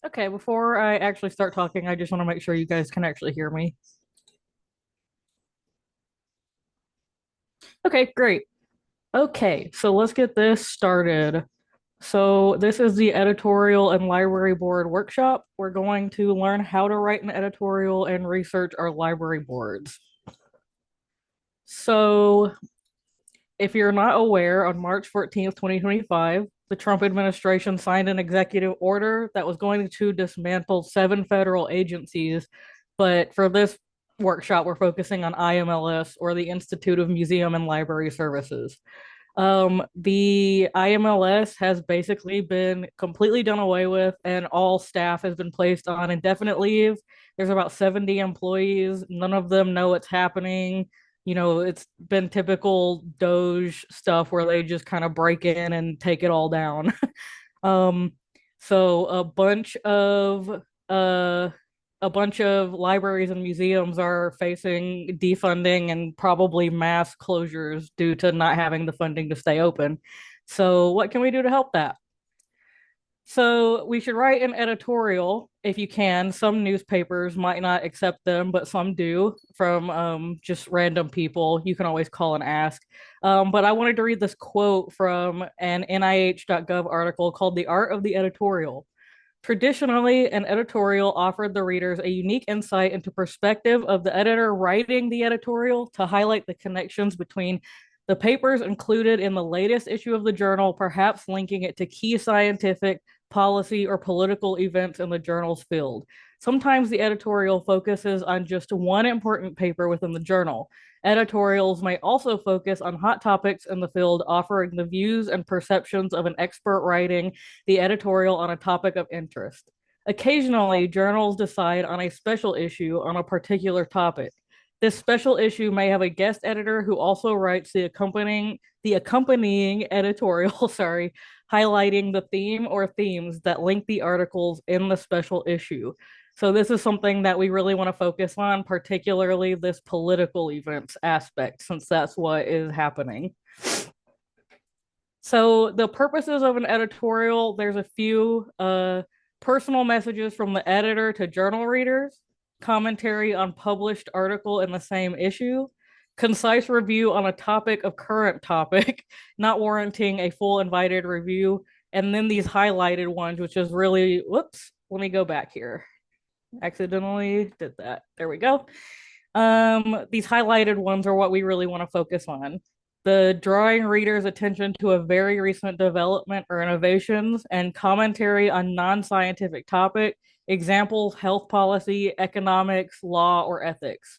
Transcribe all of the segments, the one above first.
Okay, before I actually start talking, I just want to make sure you guys can actually hear me. Okay, great. Okay, so let's get this started. So, this is the editorial and library board workshop. We're going to learn how to write an editorial and research our library boards. So, if you're not aware, on March 14th, 2025, the Trump administration signed an executive order that was going to dismantle seven federal agencies. But for this workshop, we're focusing on IMLS, or the Institute of Museum and Library Services. The IMLS has basically been completely done away with, and all staff has been placed on indefinite leave. There's about 70 employees. None of them know what's happening. It's been typical Doge stuff where they just kind of break in and take it all down. Um, so uh a bunch of libraries and museums are facing defunding and probably mass closures due to not having the funding to stay open. So what can we do to help that? So we should write an editorial if you can. Some newspapers might not accept them, but some do from just random people. You can always call and ask. But I wanted to read this quote from an NIH.gov article called The Art of the Editorial. Traditionally, an editorial offered the readers a unique insight into perspective of the editor writing the editorial to highlight the connections between the papers included in the latest issue of the journal, perhaps linking it to key scientific, policy, or political events in the journal's field. Sometimes the editorial focuses on just one important paper within the journal. Editorials may also focus on hot topics in the field, offering the views and perceptions of an expert writing the editorial on a topic of interest. Occasionally, journals decide on a special issue on a particular topic. This special issue may have a guest editor who also writes the accompanying editorial, sorry, highlighting the theme or themes that link the articles in the special issue. So this is something that we really want to focus on, particularly this political events aspect, since that's what is happening. So the purposes of an editorial, there's a few personal messages from the editor to journal readers, commentary on published article in the same issue, concise review on a topic of current topic, not warranting a full invited review, and then these highlighted ones, which is really, whoops, let me go back here. Accidentally did that. There we go. These highlighted ones are what we really want to focus on. The drawing readers' attention to a very recent development or innovations and commentary on non-scientific topic, examples, health policy, economics, law, or ethics.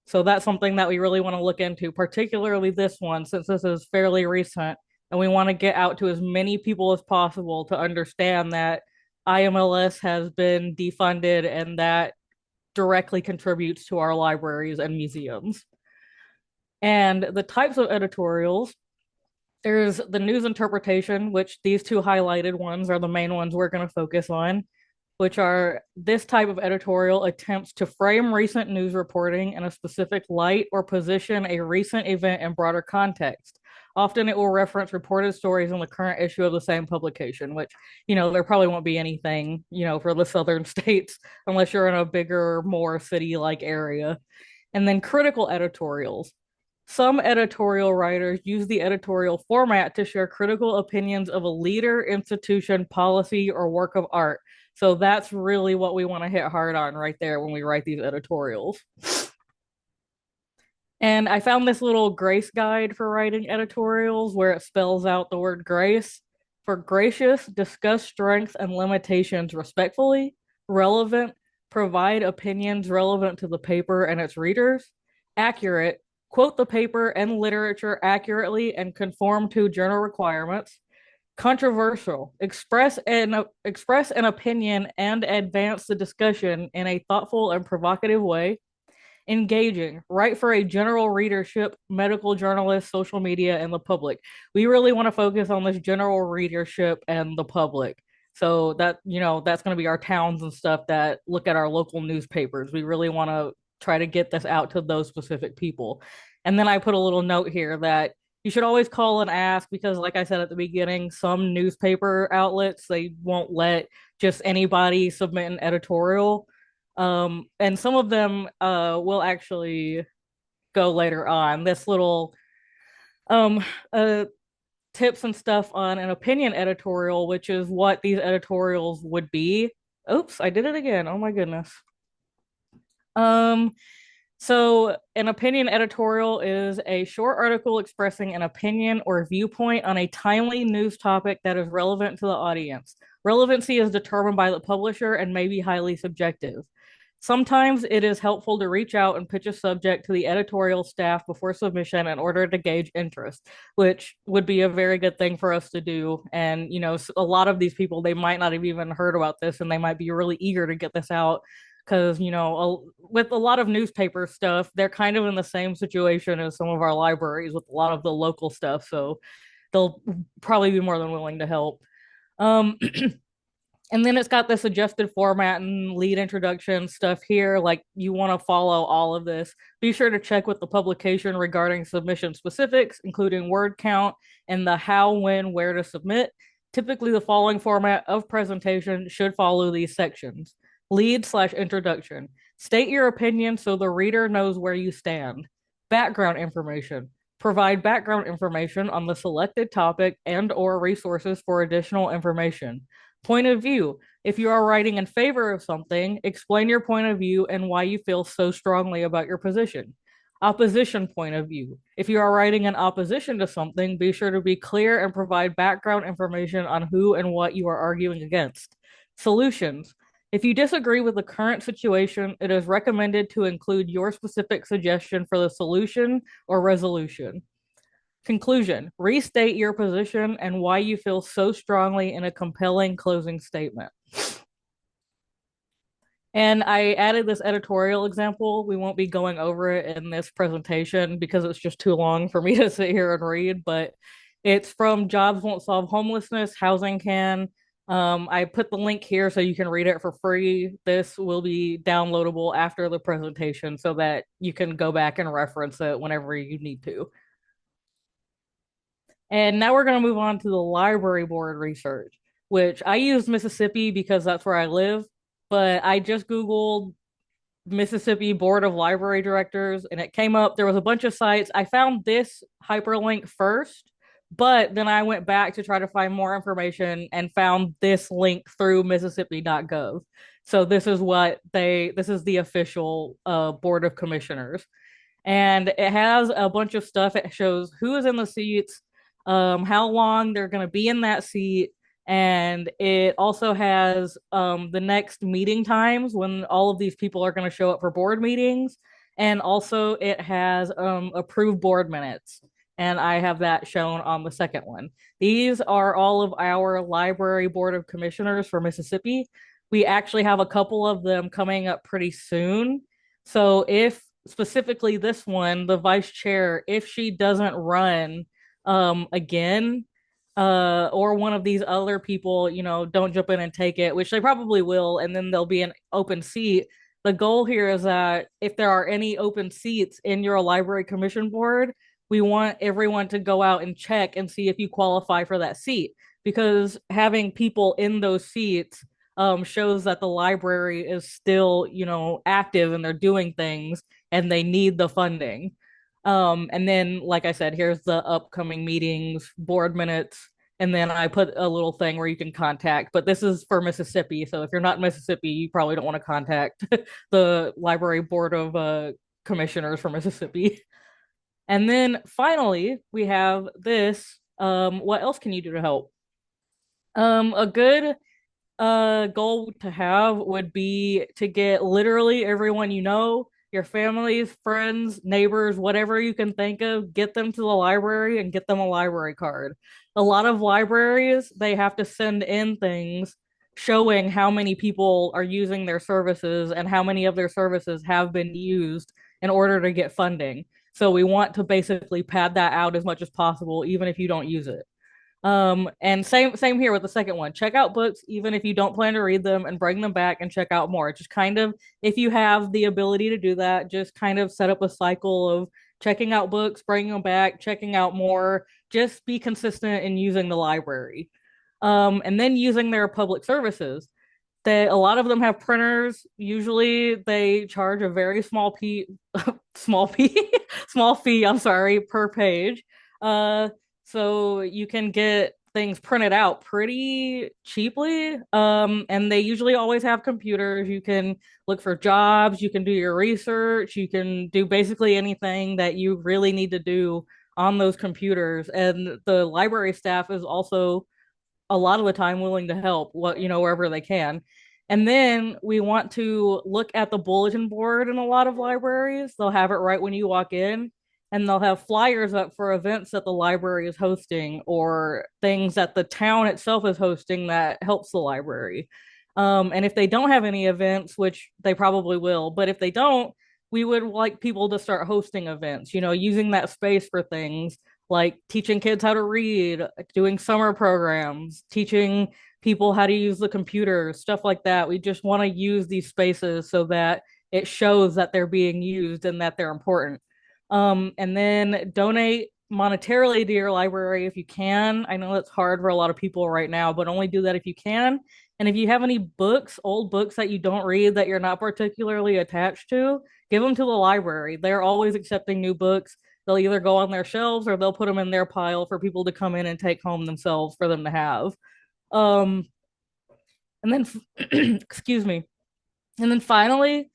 So that's something that we really want to look into, particularly this one, since this is fairly recent, and we want to get out to as many people as possible to understand that IMLS has been defunded and that directly contributes to our libraries and museums. And the types of editorials, there's the news interpretation, which these two highlighted ones are the main ones we're going to focus on, which are this type of editorial attempts to frame recent news reporting in a specific light or position a recent event in broader context. Often it will reference reported stories in the current issue of the same publication, which, there probably won't be anything, for the southern states unless you're in a bigger, more city like area. And then critical editorials. Some editorial writers use the editorial format to share critical opinions of a leader, institution, policy, or work of art. So that's really what we want to hit hard on right there when we write these editorials. And I found this little grace guide for writing editorials where it spells out the word grace. For gracious, discuss strengths and limitations respectfully, relevant, provide opinions relevant to the paper and its readers, accurate, quote the paper and literature accurately and conform to journal requirements, controversial, express an opinion and advance the discussion in a thoughtful and provocative way, engaging, write for a general readership, medical journalists, social media, and the public. We really want to focus on this general readership and the public. So that's going to be our towns and stuff that look at our local newspapers. We really want to try to get this out to those specific people. And then I put a little note here that You should always call and ask because, like I said at the beginning, some newspaper outlets they won't let just anybody submit an editorial. And some of them will actually go later on. This little um uh tips and stuff on an opinion editorial, which is what these editorials would be. Oops, I did it again. Oh my goodness. Um, so, an opinion editorial is a short article expressing an opinion or viewpoint on a timely news topic that is relevant to the audience. Relevancy is determined by the publisher and may be highly subjective. Sometimes it is helpful to reach out and pitch a subject to the editorial staff before submission in order to gauge interest, which would be a very good thing for us to do. And, a lot of these people, they might not have even heard about this and they might be really eager to get this out because with a lot of newspaper stuff they're kind of in the same situation as some of our libraries with a lot of the local stuff, so they'll probably be more than willing to help. um and then it's got the suggested format and lead introduction stuff here. Like, you want to follow all of this, be sure to check with the publication regarding submission specifics, including word count and the how, when, where to submit. Typically the following format of presentation should follow these sections. Lead/introduction. State your opinion so the reader knows where you stand. Background information. Provide background information on the selected topic and or resources for additional information. Point of view. If you are writing in favor of something, explain your point of view and why you feel so strongly about your position. Opposition point of view. If you are writing in opposition to something, be sure to be clear and provide background information on who and what you are arguing against. Solutions. If you disagree with the current situation, it is recommended to include your specific suggestion for the solution or resolution. Conclusion. Restate your position and why you feel so strongly in a compelling closing statement. And I added this editorial example. We won't be going over it in this presentation because it's just too long for me to sit here and read, but it's from Jobs Won't Solve Homelessness, Housing Can. I put the link here so you can read it for free. This will be downloadable after the presentation so that you can go back and reference it whenever you need to. And now we're going to move on to the library board research, which I use Mississippi because that's where I live. But I just Googled Mississippi Board of Library Directors and it came up. There was a bunch of sites. I found this hyperlink first, but then I went back to try to find more information and found this link through Mississippi.gov. So this is the official Board of Commissioners. And it has a bunch of stuff. It shows who is in the seats, how long they're going to be in that seat, and it also has the next meeting times when all of these people are going to show up for board meetings, and also it has approved board minutes, and I have that shown on the second one. These are all of our library board of commissioners for Mississippi. We actually have a couple of them coming up pretty soon, so if specifically this one, the vice chair, if she doesn't run again, or one of these other people, don't jump in and take it, which they probably will, and then there'll be an open seat. The goal here is that if there are any open seats in your library commission board, we want everyone to go out and check and see if you qualify for that seat, because having people in those seats shows that the library is still, active and they're doing things and they need the funding. And then, like I said, here's the upcoming meetings, board minutes, and then I put a little thing where you can contact. But this is for Mississippi, so if you're not in Mississippi, you probably don't want to contact the Library Board of Commissioners for Mississippi. And then finally, we have this. What else can you do to help? A good goal to have would be to get literally everyone your families, friends, neighbors, whatever you can think of, get them to the library and get them a library card. A lot of libraries, they have to send in things showing how many people are using their services and how many of their services have been used in order to get funding. So we want to basically pad that out as much as possible, even if you don't use it. And same here with the second one. Check out books even if you don't plan to read them and bring them back and check out more. Just kind of, if you have the ability to do that, just kind of set up a cycle of checking out books, bringing them back, checking out more. Just be consistent in using the library. And then using their public services. They a lot of them have printers. Usually they charge a very small fee, small fee, I'm sorry, per page. Uh, so you can get things printed out pretty cheaply. And they usually always have computers. You can look for jobs, you can do your research, you can do basically anything that you really need to do on those computers. And the library staff is also a lot of the time willing to help wherever they can. And then we want to look at the bulletin board in a lot of libraries. They'll have it right when you walk in, and they'll have flyers up for events that the library is hosting or things that the town itself is hosting that helps the library. And if they don't have any events, which they probably will, but if they don't, we would like people to start hosting events, using that space for things like teaching kids how to read, doing summer programs, teaching people how to use the computer, stuff like that. We just want to use these spaces so that it shows that they're being used and that they're important. And then donate monetarily to your library if you can. I know that's hard for a lot of people right now, but only do that if you can. And if you have any books, old books that you don't read that you're not particularly attached to, give them to the library. They're always accepting new books. They'll either go on their shelves or they'll put them in their pile for people to come in and take home themselves for them to have. Um, and then, excuse me. And then finally,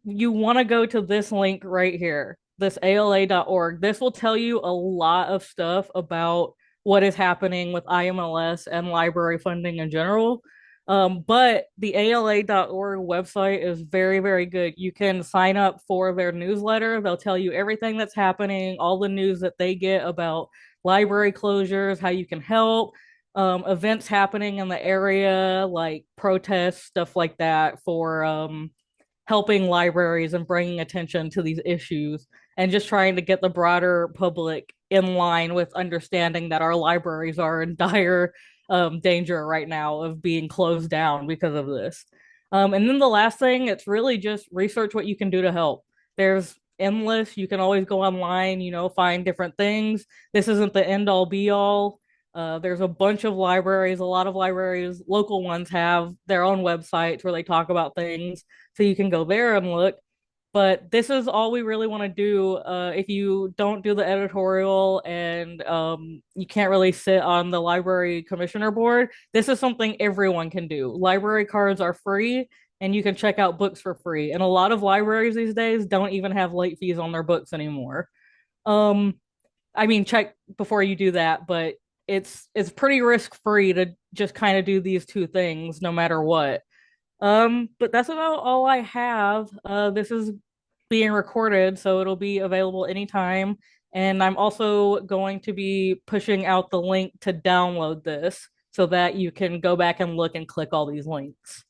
you want to go to this link right here, this ALA.org. This will tell you a lot of stuff about what is happening with IMLS and library funding in general. But the ALA.org website is very, very good. You can sign up for their newsletter. They'll tell you everything that's happening, all the news that they get about library closures, how you can help, events happening in the area, like protests, stuff like that, for helping libraries and bringing attention to these issues and just trying to get the broader public in line with understanding that our libraries are in dire danger right now of being closed down because of this. And then the last thing, it's really just research what you can do to help. There's endless, you can always go online, find different things. This isn't the end all be all. There's a bunch of libraries, a lot of libraries, local ones have their own websites where they talk about things. So you can go there and look. But this is all we really want to do. If you don't do the editorial and you can't really sit on the library commissioner board, this is something everyone can do. Library cards are free and you can check out books for free. And a lot of libraries these days don't even have late fees on their books anymore. Um, I mean, check before you do that, but it's pretty risk free to just kind of do these two things no matter what. But that's about all I have. This is being recorded, so it'll be available anytime. And I'm also going to be pushing out the link to download this so that you can go back and look and click all these links.